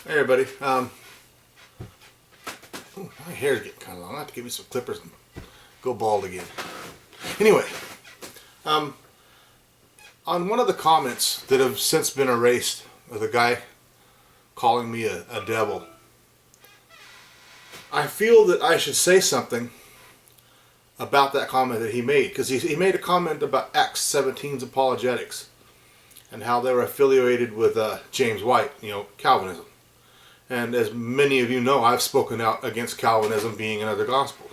Hey everybody. My hair's getting kind of long. I have to give me some clippers and go bald again. Anyway, on one of the comments that have since been erased of the guy calling me a devil, I feel that I should say something about that comment that he made, because he made a comment about Acts 17's apologetics and how they were affiliated with James White, Calvinism. And as many of you know, I've spoken out against Calvinism being another gospel.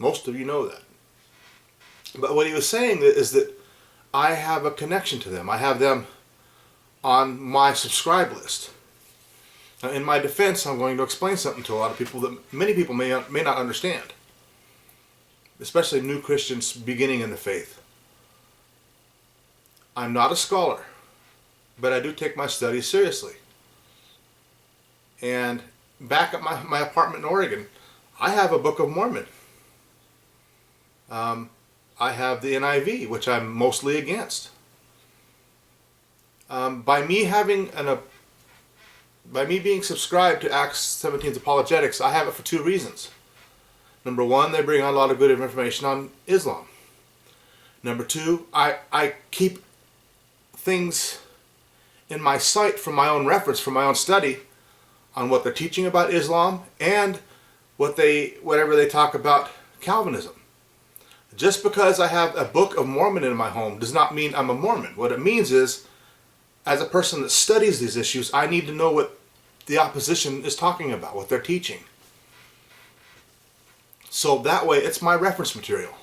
Most of you know that. But what he was saying is that I have a connection to them. I have them on my subscribe list. Now, in my defense, I'm going to explain something to a lot of people that many people may not understand, especially new Christians beginning in the faith. I'm not a scholar, but I do take my studies seriously. And back at my apartment in Oregon, I have a Book of Mormon. I have the NIV, which I'm mostly against. By me being subscribed to Acts 17's apologetics, I have it for two reasons. Number one, they bring out a lot of good information on Islam. Number two, I keep things in my sight from my own reference, from my own study, on what they're teaching about Islam and whatever they talk about Calvinism. Just because I have a Book of Mormon in my home does not mean I'm a Mormon. What it means is, as a person that studies these issues, I need to know what the opposition is talking about, what they're teaching. So that way, it's my reference material.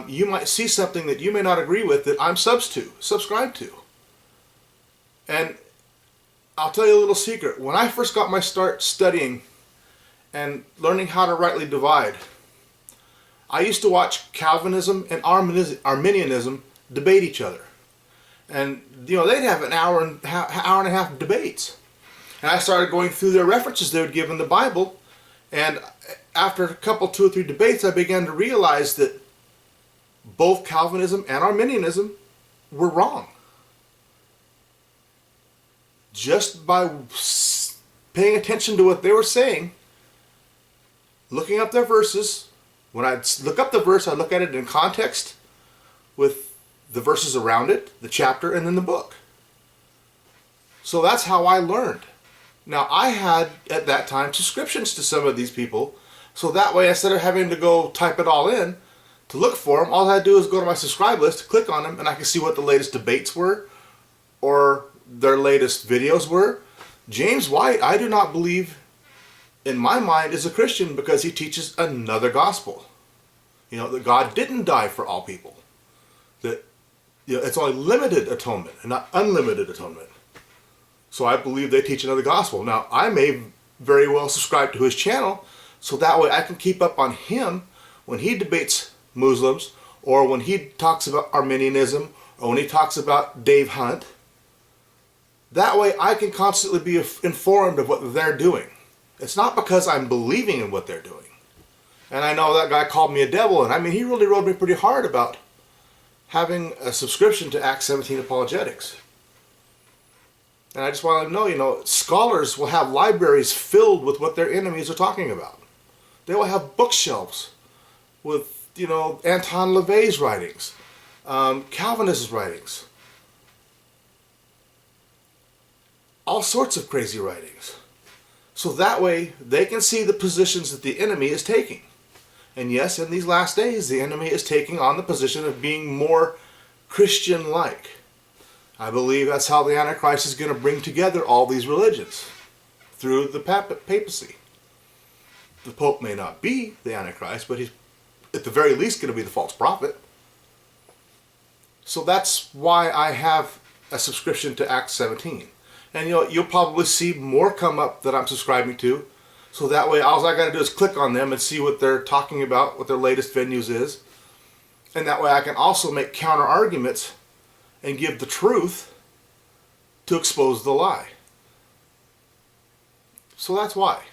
You might see something that you may not agree with that I'm subscribed to. And I'll tell you a little secret. When I first got my start studying and learning how to rightly divide, I used to watch Calvinism and Arminianism debate each other. And, they'd have an hour and a half debates. And I started going through their references they would give in the Bible. And after a couple, 2 or 3 debates, I began to realize that both Calvinism and Arminianism were wrong. Just by paying attention to what they were saying, looking up their verses. When I'd look up the verse, I'd look at it in context with the verses around it, the chapter, and then the book. So that's how I learned. Now, I had, at that time, subscriptions to some of these people, so that way, instead of having to go type it all in to look for them, all I had to do is go to my subscribe list, click on them, and I could see what the latest debates were, or their latest videos were. James White, I do not believe, in my mind, is a Christian because he teaches another gospel. That God didn't die for all people. That it's only limited atonement and not unlimited atonement. So I believe they teach another gospel. Now, I may very well subscribe to his channel, so that way I can keep up on him when he debates Muslims, or when he talks about Arminianism, or when he talks about Dave Hunt. That way I can constantly be informed of what they're doing. It's not because I'm believing in what they're doing. And I know that guy called me a devil, and he really rode me pretty hard about having a subscription to Acts 17 apologetics. And I just want to know, scholars will have libraries filled with what their enemies are talking about. They will have bookshelves with, Anton LaVey's writings, Calvinist's writings, all sorts of crazy writings. So that way, they can see the positions that the enemy is taking. And yes, in these last days, the enemy is taking on the position of being more Christian-like. I believe that's how the Antichrist is going to bring together all these religions, through the papacy. The Pope may not be the Antichrist, but he's at the very least going to be the false prophet. So that's why I have a subscription to Acts 17. And you'll probably see more come up that I'm subscribing to. So that way, all I got to do is click on them and see what they're talking about, what their latest venues is. And that way I can also make counter arguments and give the truth to expose the lie. So that's why.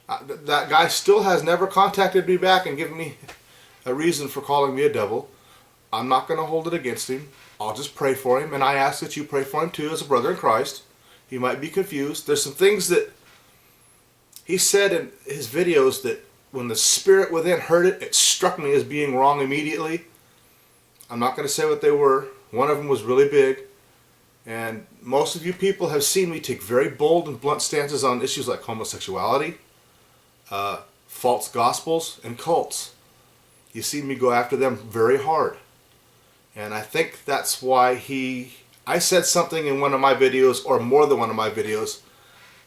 That guy still has never contacted me back and given me a reason for calling me a devil. I'm not going to hold it against him. I'll just pray for him, and I ask that you pray for him too as a brother in Christ. He might be confused. There's some things that he said in his videos that when the spirit within heard it, it struck me as being wrong immediately. I'm not going to say what they were. One of them was really big. And most of you people have seen me take very bold and blunt stances on issues like homosexuality, false gospels, and cults. You've seen me go after them very hard. And I think that's why I said something in one of my videos, or more than one of my videos,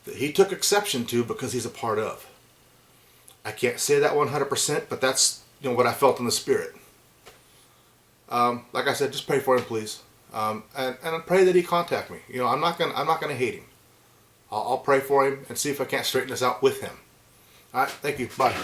that he took exception to because he's a part of. I can't say that 100%, but that's what I felt in the spirit. Like I said, just pray for him, please, and pray that he contact me. I'm not gonna hate him. I'll pray for him and see if I can't straighten this out with him. All right, thank you. Bye.